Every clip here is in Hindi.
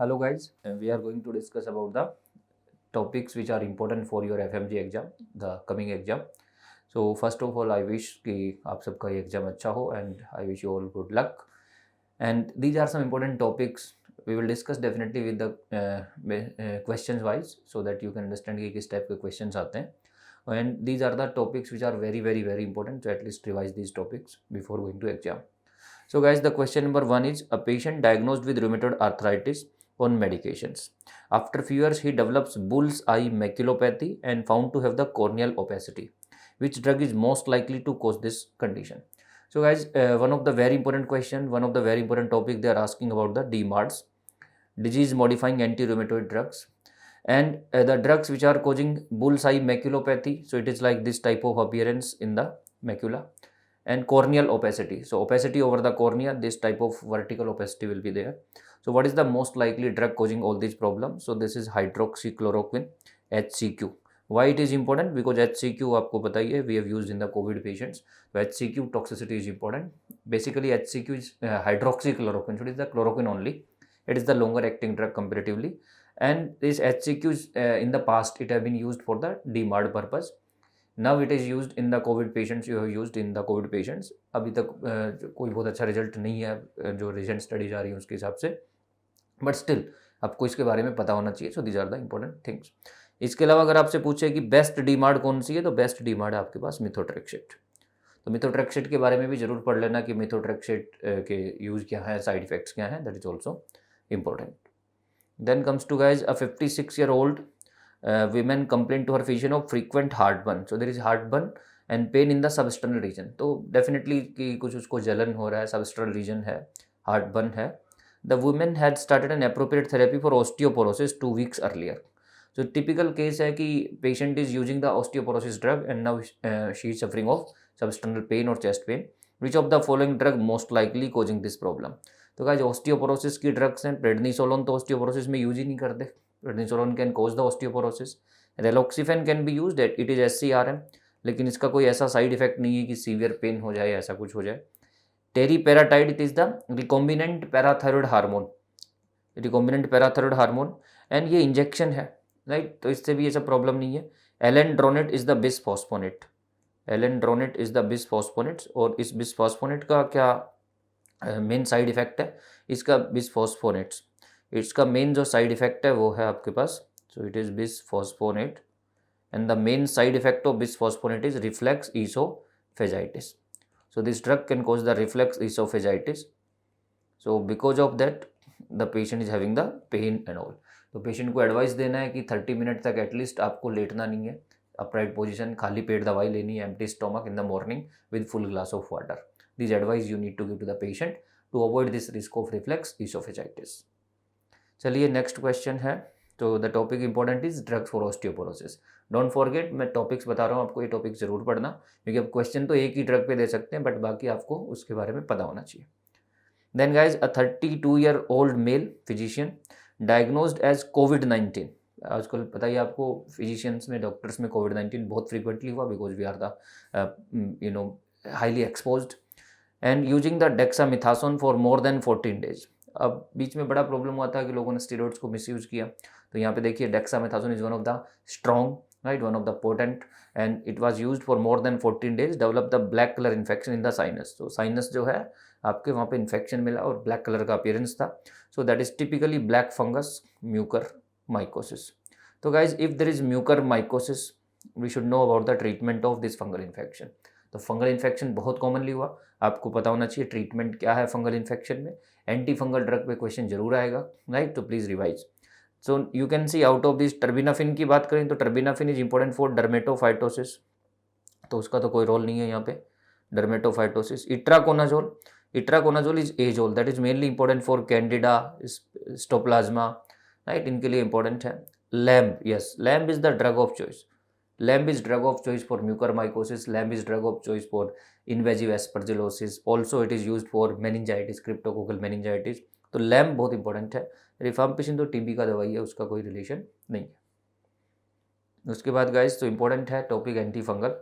Hello guys, we are going to discuss about the topics which are important for your FMG exam, the coming exam. So first of all, I wish कि आप सबका ये exam अच्छा हो and I wish you all good luck. And these are some important topics we will discuss definitely with the questions wise so that you can understand कि किस type के questions आते हैं. And these are the topics which are very important. So at least revise these topics before going to exam. So guys, the question number 1 is a patient diagnosed with rheumatoid arthritis on medications. After few years, he develops bull's eye maculopathy and found to have the corneal opacity. Which drug is most likely to cause this condition? So guys, one of the very important question, one of the very important topic they are asking about the DMARDs, disease modifying anti-rheumatoid drugs, and the drugs which are causing bull's eye maculopathy. So it is like this type of appearance in the macula, and corneal opacity. So opacity over the cornea, this type of vertical opacity will be there. So what is the most likely drug causing all these problems? So this is hydroxychloroquine, HCQ. Why it is important? Because HCQ आपको पता ही है, we have used in the COVID patients. So HCQ toxicity is important. Basically HCQ is hydroxychloroquine. So it is the chloroquine only. It is the longer acting drug comparatively. And this HCQ is in the past it have been used for the DMARD purpose. Now it is used in the COVID patients. You have used in the COVID patients. अभी तक कोई बहुत अच्छा रिजल्ट नहीं है जो रिसेंट स्टडीज आ रही है उसके हिसाब से, बट स्टिल आपको इसके बारे में पता होना चाहिए. So these are the important things. इसके अलावा अगर आपसे पूछे कि बेस्ट डीमार्ड कौन सी है, तो बेस्ट डीमार्ड है आपके पास मिथोट्रेक्सेट. तो मिथोट्रेक्सेट के बारे में भी जरूर पढ़ लेना कि मिथोट्रेक्सेट के यूज क्या है, साइड इफेक्ट्स क्या हैं, that is also important. Then comes to guys a 56-year-old women complain to her physician of frequent heartburn. So there is heartburn and pain in the substernal region. तो definitely कि कुछ उसको जलन हो रहा है, substernal region है, heartburn है. The woman had started an appropriate therapy for osteoporosis 2 weeks earlier. So typical case है कि patient is using the osteoporosis drug and now she is suffering of substernal pain or chest pain. Which of the following drug most likely causing this problem? तो guys osteoporosis की drugs हैं, prednisolone तो osteoporosis में यूज ही नहीं करते. Prednisolone can cause the osteoporosis. Raloxifene can be used, it is SCRM, लेकिन इसका कोई ऐसा साइड इफेक्ट नहीं है कि सीवियर पेन हो जाए, ऐसा कुछ हो जाए. Teriparatide, it is the recombinant parathyroid hormone, recombinant parathyroid hormone, and ये इंजेक्शन है, राइट. तो इससे भी ऐसा प्रॉब्लम नहीं है. Alendronate is the bisphosphonate, alendronate is the bisphosphonate. और इस बिसफॉस्फोनेट का क्या मेन साइड इफेक्ट है? इसका बिसफॉस्फोनेट्स, इसका मेन जो साइड इफेक्ट है वो है आपके पास, so it is bisphosphonate, and the main side effect of bisphosphonate is reflux esophagitis. So this drug can cause the reflux esophagitis. So because of that the patient is having the pain and all. तो पेशेंट को एडवाइस देना है कि 30 मिनट तक एटलीस्ट आपको लेटना नहीं है, अपराइट पोजिशन, खाली पेट दवाई लेनी है, empty stomach in the morning with full glass of water. This advice you need to give to the patient to avoid this risk of reflex oesophagitis. चलिए नेक्स्ट क्वेश्चन है. तो the topic important is drugs for osteoporosis. Don't forget, मैं टॉपिक्स बता रहा हूँ आपको, ये टॉपिक जरूर पढ़ना, क्योंकि अब क्वेश्चन तो एक ही ड्रग पे दे सकते हैं बट बाकी आपको उसके बारे में पता होना चाहिए. Then guys a 32-year-old male physician diagnosed as कोविड-19. आजकल पता ही आपको फिजिशियंस में, डॉक्टर्स में कोविड-19 बहुत फ्रीक्वेंटली हुआ because we are the highly exposed, and using the dexamethasone for more than 14 days. अब बीच में बड़ा प्रॉब्लम हुआ था कि लोगों ने स्टेरॉइड्स को मिसयूज किया. तो यहाँ पे देखिए dexamethasone is one of the strong, right, one of the potent, and it was used for more than 14 days. Develop the black colour infection in the sinus. तो साइनस जो है आपके वहाँ पे इन्फेक्शन मिला और ब्लैक कलर का अपीयरेंस था. So that is typically black fungus mucor mycosis. तो guys if there is mucor mycosis we should know about the treatment of this fungal infection. तो फंगल इन्फेक्शन बहुत कॉमनली हुआ, आपको पता होना चाहिए ट्रीटमेंट क्या है फंगल इन्फेक्शन में. एंटी फंगल ड्रग पे क्वेश्चन जरूर आएगा, राइट, तो please revise. So you can see out of this terbinafine की बात करें तो terbinafine is important for dermatophytosis, तो उसका तो कोई रोल नहीं है यहाँ पे, dermatophytosis. Itraconazole, itraconazole is azole, that is mainly important for candida, histoplasma, right, इनके लिए इंपॉर्टेंट है. Lamb, yes, lamb is the drug of choice. Lamb is drug of choice for mucormycosis. Lamb is drug of choice for invasive aspergillosis. Also it is used for meningitis, cryptococcal meningitis. तो लैम्ब बहुत इंपॉर्टेंट है. रिफाम्पिसिन तो टीबी का दवाई है, उसका कोई रिलेशन नहीं है. उसके बाद गाइस तो इंपॉर्टेंट है topic anti fungal.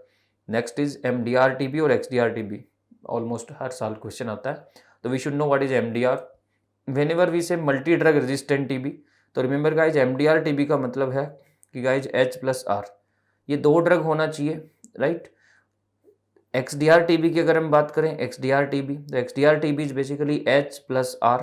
Next is MDR TB और एक्सडीआर टीबी. ऑलमोस्ट हर साल क्वेश्चन आता है, तो we should know what is MDR. Whenever we say multi drug resistant TB, तो रिमेंबर गाइज MDR टीबी का मतलब है कि गाइज H+R, ये 2 ड्रग होना चाहिए, राइट। XDR टीबी की अगर हम बात करें, XDR टीबी, तो XDR TB is basically H+R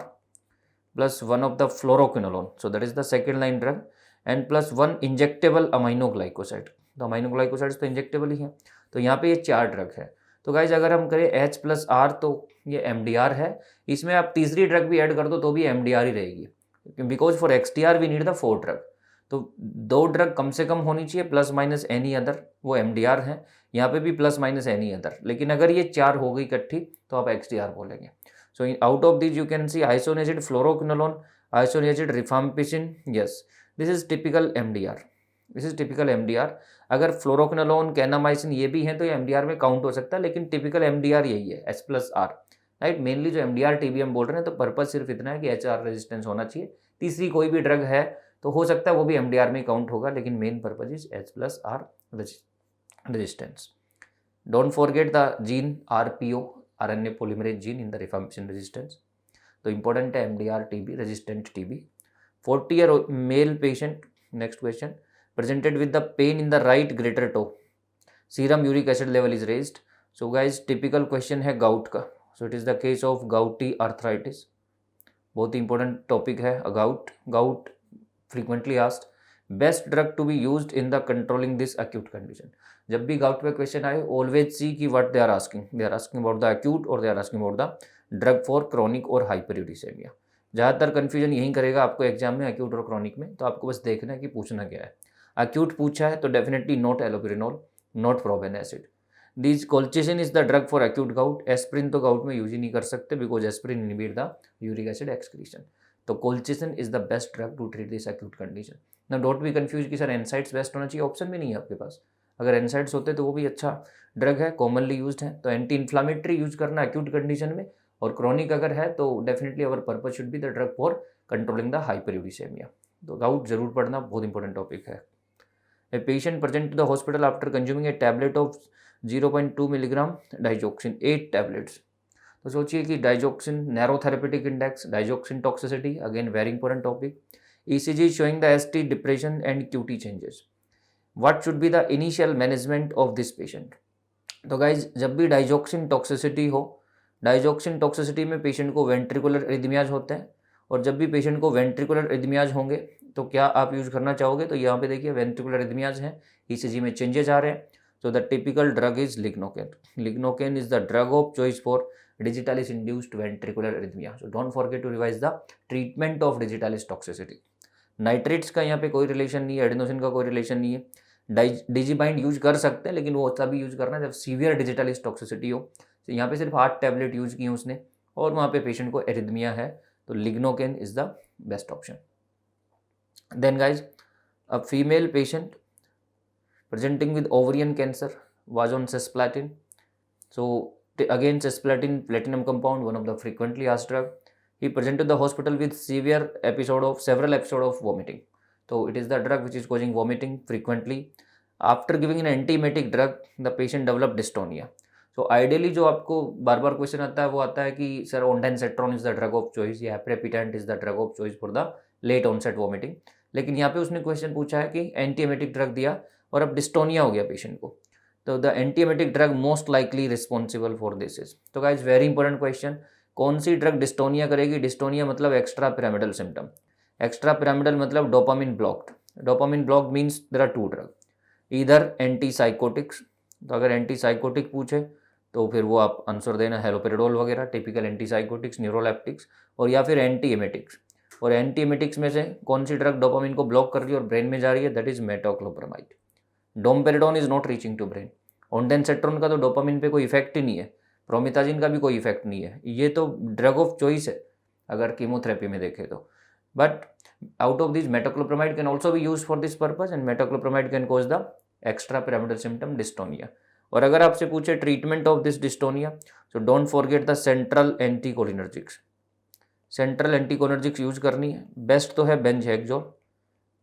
plus 1 of the fluoroquinolone, so that is the second line drug, and plus 1 injectable aminoglycoside, तो अमाइनोग्लाइकोसाइड्स तो इंजेक्टेबल ही हैं, तो यहाँ पे ये 4 ड्रग है। तो गाइज अगर हम करें H+R तो ये MDR है, इसमें आप तीसरी ड्रग भी ऐड कर दो तो भी MDR ही रहेगी, because for XDR we need the 4 drug, तो 2 ड्रग कम से कम होनी चाहिए प्लस माइनस एनी अदर, वो MDR है, यहाँ पे भी प्लस माइनस एनी अदर, लेकिन अगर ये 4 हो गई इकट्ठी तो आप XDR बोलेंगे। So out of these you can see isoniazid fluoroquinolone, isoniazid rifampicin, yes, this is typical MDR, this is typical MDR। अगर फ्लोरोक्विनोलोन कैनामाइसिन ये भी हैं तो ये MDR में काउंट हो सकता है, लेकिन टिपिकल MDR यही है H+R, राइट। मेनली जो MDR टीबी हम बोल रहे हैं तो पर्पज सिर्फ इतना है कि HR रेजिस्टेंस होना चाहिए, तीसरी कोई भी ड्रग है तो हो सकता है वो भी MDR में काउंट होगा, लेकिन main purpose is H+R resistance. Don't forget the gene RPO, RNA polymerase gene in the rifampicin resistance, तो important है MDR TB, resistant TB। 40-year male patient, next question, presented with the pain in the right greater toe, serum uric acid level is raised, so guys typical question है gout का, so it is the case of gouty arthritis, बहुत ही important topic है gout frequently asked, best drug to be used in the controlling this acute condition। जब भी गाउट पे क्वेश्चन आए ऑलवेज सी की what they are asking about the acute और they are asking about the drug for chronic और हाइपरयूरिसेमिया। ज़्यादातर कन्फ्यूजन यही करेगा आपको एग्जाम में एक्यूट और क्रॉनिक में, तो आपको बस देखना है कि पूछना क्या है। एक्यूट पूछा है तो definitely not allopurinol, not probenecid. This colchicine is the drug for acute gout, aspirin तो गाउट में यूज ही नहीं कर सकते because aspirin inhibit the uric acid excretion, तो colchicine is the best drug to treat this acute condition. Now don't be confuse कि सर एनसाइड्स बेस्ट होना चाहिए, ऑप्शन भी नहीं है आपके पास, अगर एनसाइड्स होते तो वो भी अच्छा ड्रग है, कॉमनली यूज्ड है, तो एंटी इन्फ्लामेटरी यूज करना एक्यूट कंडीशन में, और क्रॉनिक अगर है तो definitely our purpose should be the drug for controlling the hyperuricemia. तो गाउट जरूर पढ़ना, बहुत इंपॉर्टेंट टॉपिक है। A patient present to the hospital after consuming a tablet of 0.2 milligram digoxin 8 tablets, तो सोचिए कि digoxin narrow therapeutic index, digoxin toxicity, again very important topic. ECG showing the ST depression and QT changes, what should be the initial management of this patient. तो गाइज जब भी डाइजोक्सिन टॉक्सिसिटी हो, डाइजोक्सिन टॉक्सिसिटी में पेशेंट को वेंट्रिकुलर एरिथमियाज होते हैं, और जब भी पेशेंट को वेंट्रिकुलर एरिथमियाज होंगे तो क्या आप यूज करना चाहोगे, तो यहाँ पे देखिए वेंट्रिकुलर एरिथमियाज हैं, ECG में चेंजेस आ रहे हैं, so the typical drug is lignocaine. Lignocaine is the drug of choice for digitalis induced ventricular arrhythmia. So don't forget to revise the treatment of digitalis toxicity. Nitrates का यहाँ पे कोई रिलेशन नहीं है, एडेनोसिन का कोई रिलेशन नहीं है, डिजीबाइंड यूज कर सकते हैं लेकिन वो तभी यूज करना है जब सीवियर डिजिटालिस टॉक्सिसिटी हो। तो यहाँ पे सिर्फ 8 टैबलेट यूज किए उसने और वहाँ पे पेशेंट को एरिथमिया है, तो lignocaine is the best option. Then guys a female patient presenting with ovarian cancer was on cisplatin. So again cisplatin, platinum compound, one of the frequently asked drug. He presented to the hospital with several episode of vomiting. So it is the drug which is causing vomiting frequently. After giving an antiemetic drug, the patient developed dystonia. So ideally जो आपको बार बार क्वेश्चन आता है वो आता है कि sir ondansetron is the drug of choice या aprepitant is the drug of choice for the late onset vomiting, लेकिन यहाँ पे उसने क्वेश्चन पूछा है कि एंटीएमेटिक ड्रग दिया और अब डिस्टोनिया हो गया पेशेंट को, तो the antiemetic drug most likely responsible for this is. तो गाइज वेरी इंपॉर्टेंट क्वेश्चन, कौन सी ड्रग डिस्टोनिया करेगी। डिस्टोनिया मतलब extra pyramidal symptom, extra pyramidal मतलब dopamine blocked. Dopamine blocked means there are 2 drug, इधर एंटी साइकोटिक्स, तो अगर एंटी साइकोटिक पूछे तो फिर वो आप आंसर देना हेलोपेरिडोल वगैरह टिपिकल एंटी साइकोटिक्स, न्यूरोलेप्टिक्स, और या फिर एंटी एमेटिक्स। और एंटी एमेटिक्स में से कौन सी ड्रग डोपामिन को ब्लॉक कर रही है और ब्रेन में जा रही है, that is metoclopramide. Domperidone is not reaching to brain. Ondansetron का तो डोपामिन पे कोई इफेक्ट ही नहीं है, प्रोमिथाजिन का भी कोई इफेक्ट नहीं है, ये तो ड्रग ऑफ चॉइस है अगर कीमोथेरेपी में देखें तो। But out of this metoclopramide can also be use for this purpose and metoclopramide can cause the extra pyramidal symptom dystonia. और अगर आपसे पूछे treatment of this dystonia, so don't forget the central anticholinergics. Central anticholinergics use करनी है, बेस्ट तो है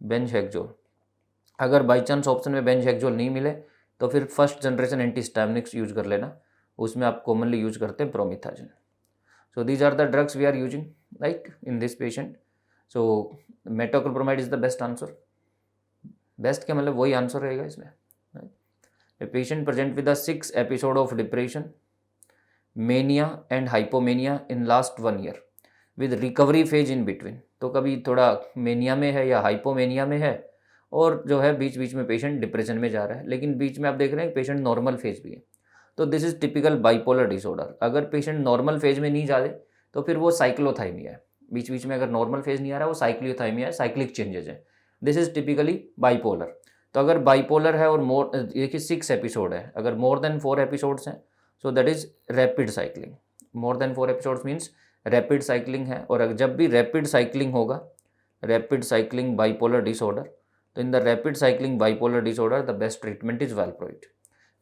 बेंजहेक्जोल। अगर बाई चांस ऑप्शन में बेंजहेक्जोल नहीं मिले तो फिर फर्स्ट जनरेशन एंटीहिस्टामिनिक्स यूज कर लेना, उसमें आप कॉमनली यूज करते हैं promethazine. So these are the drugs we are using, right, in this patient. So metoclopramide is the best answer. Best क्या मतलब वही आंसर रहेगा इसमें. A patient present with a 6 episode of depression, mania and hypomania in last 1 year with recovery phase in between. तो कभी थोड़ा मेनिया में है या हाइपोमेनिया में है और जो है बीच बीच में पेशेंट डिप्रेशन में जा रहा है, लेकिन बीच में आप देख रहे हैं पेशेंट नॉर्मल फेज भी है. तो this is typical bipolar disorder. अगर पेशेंट नॉर्मल फेज में नहीं जा रहे तो फिर वो साइक्लोथाइमिया है. बीच बीच में अगर नॉर्मल फेज नहीं आ रहा है वो साइक्लोथाइमिया है, साइक्लिक चेंजेस है. This is typically bipolar. तो अगर बाइपोलर है और मोर, देखिए 6 एपिसोड है, अगर मोर देन 4 एपिसोड्स हैं so that is rapid cycling. More than 4 episodes means rapid cycling है. और जब भी रैपिड साइक्लिंग होगा, रैपिड साइक्लिंग बाइपोलर डिसऑर्डर, तो in the rapid cycling bipolar disorder the best treatment is valproate.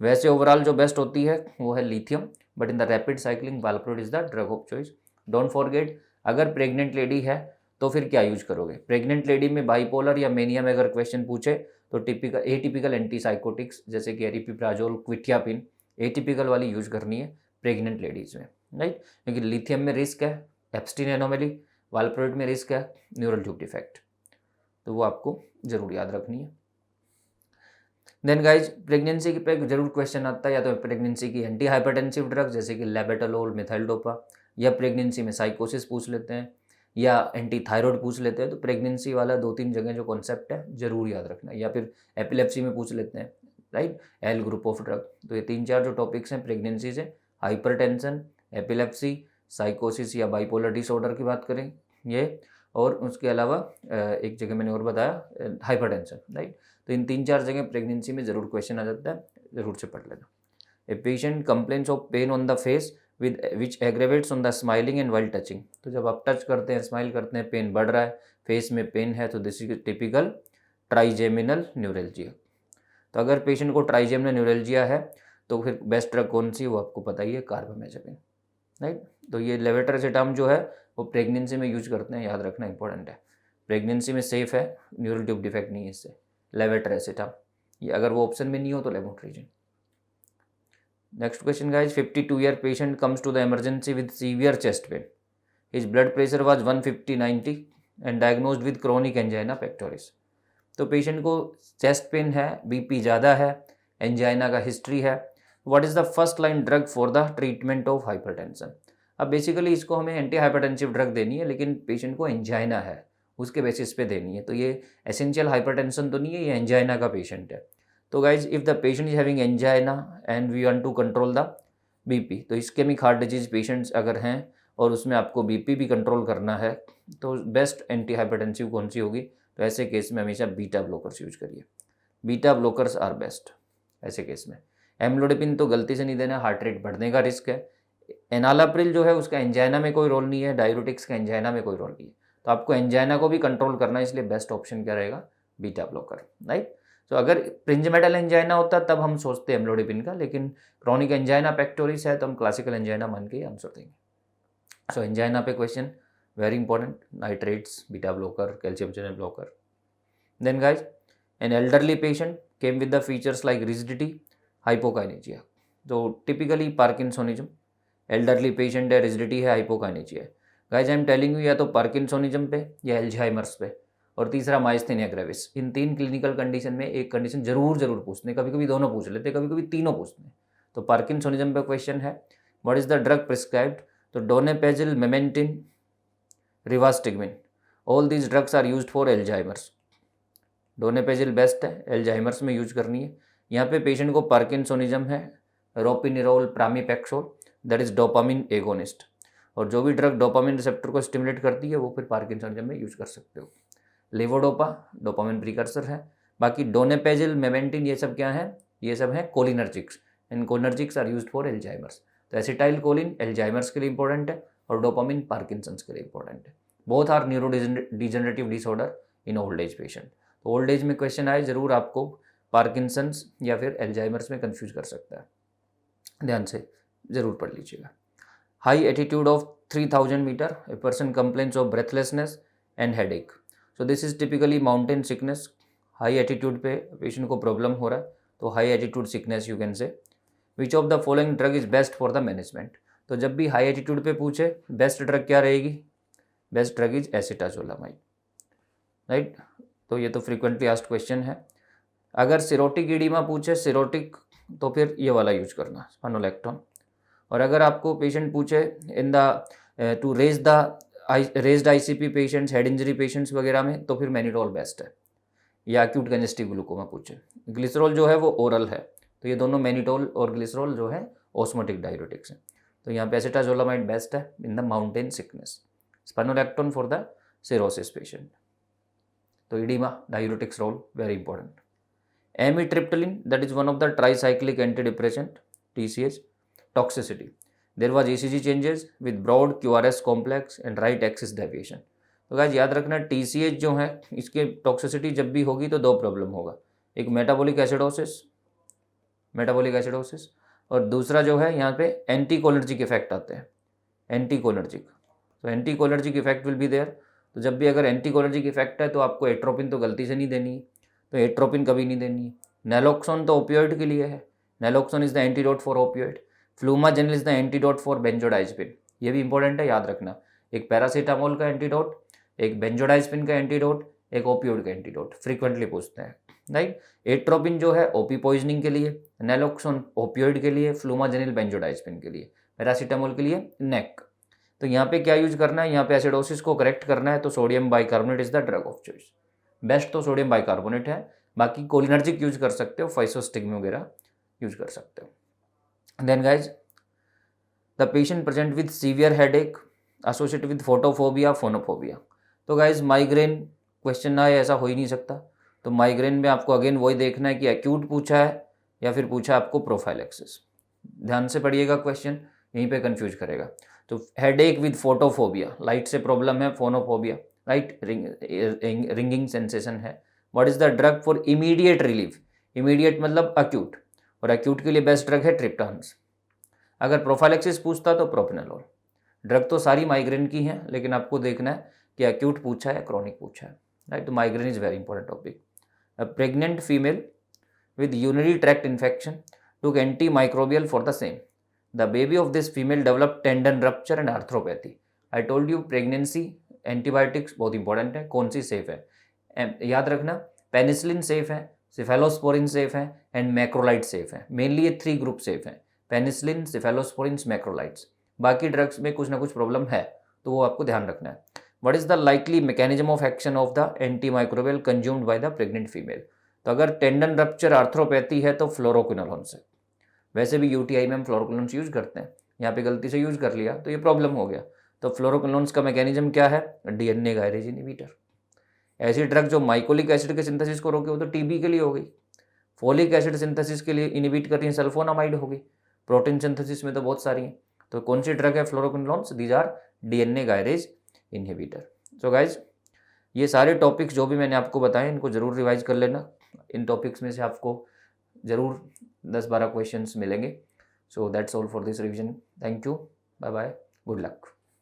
वैसे ओवरऑल जो बेस्ट होती है वो है lithium, but in the rapid cycling valproate is the drug of choice. Don't forget, अगर प्रेग्नेंट लेडी है तो फिर क्या यूज करोगे. प्रेग्नेंट लेडी में बाइपोलर या मेनिया में अगर क्वेश्चन पूछे तो टिपिकल एटिपिकल एंटीसाइकोटिक्स जैसे कि एरिपिप्राजोल, क्विटियापिन, एटिपिकल वाली यूज करनी है प्रेग्नेंट लेडीज में, राइट. क्योंकि लिथियम में रिस्क है एप्स्टीन एनोमली, वाल्प्रोइड में रिस्क है न्यूरल ट्यूब डिफेक्ट. तो वो आपको जरूर याद रखनी है. देन गाइज प्रेगनेंसी पे जरूर क्वेश्चन आता है, या तो प्रेगनेंसी की एंटी हाइपरटेंसिव ड्रग जैसे कि लेबेटालोल, मिथाइलडोपा, या प्रेगनेंसी में साइकोसिस पूछ लेते हैं, या एंटी थायराइड पूछ लेते हैं. तो प्रेगनेंसी वाला 2-3 जगह जो कॉन्सेप्ट है जरूर याद रखना है. या फिर एपिलेप्सी में पूछ लेते हैं, right, L group of drug. तो ये 3-4 जो टॉपिक्स हैं प्रेगनेंसी से, हाइपरटेंशन, एपिलेप्सी, साइकोसिस या बाइपोलर डिसऑर्डर की बात करें ये, और उसके अलावा एक जगह मैंने और बताया हाइपरटेंशन, राइट. तो इन 3-4 जगह प्रेगनेंसी में ज़रूर क्वेश्चन आ जाता है, ज़रूर से पढ़ लेना. A patient complains of pain on the face with which aggravates on the smiling and while touching. तो जब आप टच करते हैं, स्माइल करते हैं, पेन बढ़ रहा है, फेस में पेन है, तो this is typical trigeminal neuralgia. तो अगर पेशेंट को ट्राइजेमिनल न्यूरल्जिया है तो फिर बेस्ट ड्रग कौन सी, वो आपको पता ही है, कार्बामेजेपिन, राइट. तो ये लेवेटासेटाम जो है वो प्रेगनेंसी में यूज करते हैं, याद रखना इंपॉर्टेंट है. प्रेगनेंसी में सेफ है, न्यूरल ट्यूब डिफेक्ट नहीं है इससे, लेवेटासेटाम. ये अगर वो ऑप्शन में नहीं हो तो लेवोट्रिजिन. Next question guys, 52-year patient comes to the emergency with severe chest pain. His blood pressure was 150/90 and diagnosed with chronic angina pectoris. तो पेशेंट को चेस्ट पेन है, बीपी ज़्यादा है, एंजाइना का हिस्ट्री है. What is the first line drug for the treatment of hypertension. अब बेसिकली इसको हमें एंटी हाइपरटेंसिव ड्रग देनी है, लेकिन पेशेंट को एंजाइना है उसके बेसिस पे देनी है. तो ये एसेंशियल हाइपरटेंशन तो नहीं है, ये एंजाइना का पेशेंट है. तो guys if the patient is having angina and we want to control the BP, तो इस्केमिक हार्ट डिजीज पेशेंट्स अगर हैं और उसमें आपको बीपी भी कंट्रोल करना है तो बेस्ट एंटी हाइपरटेंसिव कौन सी होगी. तो ऐसे केस में हमेशा बीटा ब्लॉकर्स यूज करिए. बीटा ब्लॉकर्स आर बेस्ट ऐसे केस में. एम्लोडिपिन तो गलती से नहीं देना, हार्ट रेट बढ़ने का रिस्क है. एनालाप्रिल जो है उसका एंजाइना में कोई रोल नहीं है, डाययूरेटिक्स का एंजाइना में कोई रोल नहीं है. तो आपको एंजाइना को भी कंट्रोल करना है, इसलिए बेस्ट ऑप्शन क्या रहेगा, बीटा ब्लॉकर, राइट. तो अगर प्रिंजमेटल एंजाइना होता तब हम सोचते हैं एम्लोडिपिन का, लेकिन क्रॉनिक एंजाइना पेक्टोरिस है तो हम क्लासिकल एंजाइना मान के आंसर देंगे. सो एंजाइना पे question very important, nitrates, beta blocker, calcium channel blocker. Then guys an elderly patient came with the features like rigidity, hypokinesia. तो टिपिकली पार्किंसोनिज्म, एल्डरली पेशेंट है, रिजिडिटी है, हाइपोकाइनेजिया है. Guys I am telling you या तो पार्किंसोनिज्म पे या एल्जाइमर्स पे, और तीसरा माइस्थेनिया ग्रेविस. इन 3 क्लिनिकल कंडीशन में एक कंडीशन जरूर पूछते हैं, कभी कभी दोनों पूछ लेते हैं, कभी कभी तीनों पूछते हैं. तो पार्किंसोनिज्म पे क्वेश्चन है, what is the drug prescribed. तो donepezil, memantine, rivastigmine, all these drugs are used for Alzheimer's. Donepezil best है, एल्जाइमर्स में यूज करनी है. यहाँ पे पेशेंट को पार्किंसोनिज्म है, ropinirole, pramipexole, that is dopamine agonist. और जो भी ड्रग डोपामिन रिसेप्टर को स्टिमुलेट करती है वो फिर पार्किंसोनिज्म में यूज कर सकते हो. लेवोडोपा डोपामिन प्रीकर्सर है. बाकी डोनेपेजिल, मेमेंटिन, ये सब क्या है, ये सब है cholinergics, and cholinergics are used for Alzheimer's. तो एसिटाइल कोलिन एल्जाइमर्स के लिए इंपॉर्टेंट है और डोपामिन पार्किंसंस के लिए इंपॉर्टेंट है. Both are neuro degenerative disorder in old age patient. तो ओल्ड एज में क्वेश्चन आए जरूर आपको पार्किंसंस या फिर एल्जाइमर्स में कंफ्यूज कर सकता है, ध्यान से जरूर पढ़ लीजिएगा. High attitude of 3000 metre, a person complains of breathlessness and headache. So this is typically mountain sickness. High attitude पे पेशेंट को प्रॉब्लम हो रहा है तो high attitude sickness you can say. Which of the following drug is best for the management. तो जब भी हाई एटीट्यूड पे पूछे बेस्ट ड्रग क्या रहेगी, best drug is acetazolamide, right. तो ये तो फ्रीक्वेंटली आस्क्ड क्वेश्चन है। अगर सिरोटिक ईडीमा पूछे सिरोटिक, तो फिर ये वाला यूज करना स्पानोलैक्टोन। और अगर आपको पेशेंट पूछे in the two raised ICP patients, head injury patients वगैरह में, तो फिर मैनिडोल बेस्ट है। या एक्यूट कंजेस्टिव ग्लूकोमा पूछे, ग्लिसरॉल जो है वो ओरल है, तो ये दोनों मैनिडोल और ग्लिसरॉल जो है ऑस्मोटिक डायूरेटिक्स हैं। तो यहाँ पे एसिटाजोलामाइड बेस्ट है in the mountain sickness, spironolactone for the cirrhosis patient. तो oedema diuretics role very important. Amitriptyline that is one of the tricyclic antidepressant, TCH, toxicity, there was ECG changes with broad QRS complex and right axis deviation. तो गाइस याद रखना TCH जो है इसके टॉक्सिसिटी जब भी होगी तो दो प्रॉब्लम होगा, एक मेटाबॉलिक एसिडोसिस और दूसरा जो है यहाँ पे एंटीकोलिनर्जिक इफेक्ट आते हैं, एंटीकोलिनर्जिक। तो anticholinergic effect will be there. तो जब भी अगर एंटीकोलिनर्जिक इफेक्ट है तो आपको एट्रोपिन तो गलती से नहीं देनी है, तो एट्रोपिन कभी नहीं देनी है। नैलोक्सोन तो ओपियोइड के लिए है, naloxone is the antidote for opioid. Flumazenil is the antidote for benzodiazepine, ये भी इंपॉर्टेंट है याद रखना, एक पैरासीटामोल का एंटीडोट, एक बेंजोडाइज़पिन का एंटीडोट, एक ओपियोइड का एंटीडोट, फ्रीक्वेंटली पूछते हैं, राइट। एट्रोपिन जो है ओपी पॉइजनिंग के लिए, नैलोक्सोन ओपियोइड के लिए, फ्लूमाजेनिल बेंजोडाइज़पिन के लिए, पैरासीटामोल के लिए नेक। तो यहाँ पे क्या यूज करना है, यहाँ पे एसिडोसिस को करेक्ट करना है, तो sodium bicarbonate is the drug of choice. Best तो सोडियम बाइकार्बोनेट है, बाकी कोलिनर्जिक यूज कर सकते हो, फाइसोस्टिग्म वगैरह यूज कर सकते हो। Then guys the patient present with severe headache associated with photophobia, phonophobia. तो गाइज माइग्रेन क्वेश्चन ना है ऐसा हो ही नहीं सकता, तो माइग्रेन में आपको अगेन वही देखना है कि एक्यूट पूछा है या फिर पूछा आपको प्रोफाइलेक्सिस। ध्यान से पढ़िएगा क्वेश्चन, यहीं पे कंफ्यूज करेगा। तो हेडेक विद फोटोफोबिया, लाइट से प्रॉब्लम है, फोनोफोबिया, राइट, रिंगिंग सेंसेशन है। What is the drug for immediate relief, immediate मतलब अक्यूट, और अक्यूट के लिए बेस्ट ड्रग है ट्रिप्टान्स। अगर प्रोफाइलेक्सिस पूछता तो प्रोपेनोलोल। ड्रग तो सारी माइग्रेन की हैं, लेकिन आपको देखना है कि अक्यूट पूछा है क्रॉनिक पूछा है, राइट। तो migraine is very important topic. A pregnant female with urinary tract infection took antimicrobial for the same. The baby of this female developed tendon rupture and arthropathy. I told you pregnancy antibiotics बहुत इंपॉर्टेंट है, कौन सी सेफ है याद रखना, पेनिसिलिन सेफ है, सिफेलोस्पोरिन सेफ है एंड मैक्रोलाइड सेफ है। मेनली ये 3 ग्रुप सेफ हैं, पेनिसिलिन, सिफेलोस्पोरिन, मैक्रोलाइड्स। बाकी ड्रग्स में कुछ ना कुछ प्रॉब्लम है, तो वो आपको ध्यान रखना है। What is the likely mechanism of action of the antimicrobial consumed by the pregnant female. तो अगर टेंडन रप्चर आर्थ्रोपैथी है तो फ्लोरोक्विनोलोन से। वैसे भी यूटीआई में हम फ्लोरोक्विनोन्स यूज करते हैं, यहाँ पे गलती से यूज कर लिया तो ये प्रॉब्लम हो गया। तो फ्लोरोक्विनोन्स का मैकेनिज्म क्या है, डीएनए गायरेज इनहिबिटर। ऐसी ड्रग जो माइकोलिक एसिड के सिंथेसिस को रोके, वो तो टीबी के लिए हो गई। फोलिक एसिड सिंथेसिस के लिए इनहिबिट कर रही है, सल्फोनामाइड हो गई। प्रोटीन सिंथेसिस में तो बहुत सारी हैं, तो कौन सी ड्रग है fluoroquinolones, these are DNA gyrase inhibitor. So guys ये सारे टॉपिक्स जो भी मैंने आपको बताए इनको जरूर रिवाइज कर लेना। इन टॉपिक्स में से आपको ज़रूर 10-12 क्वेश्चंस मिलेंगे। So that's all for this revision. Thank you, bye bye, good luck.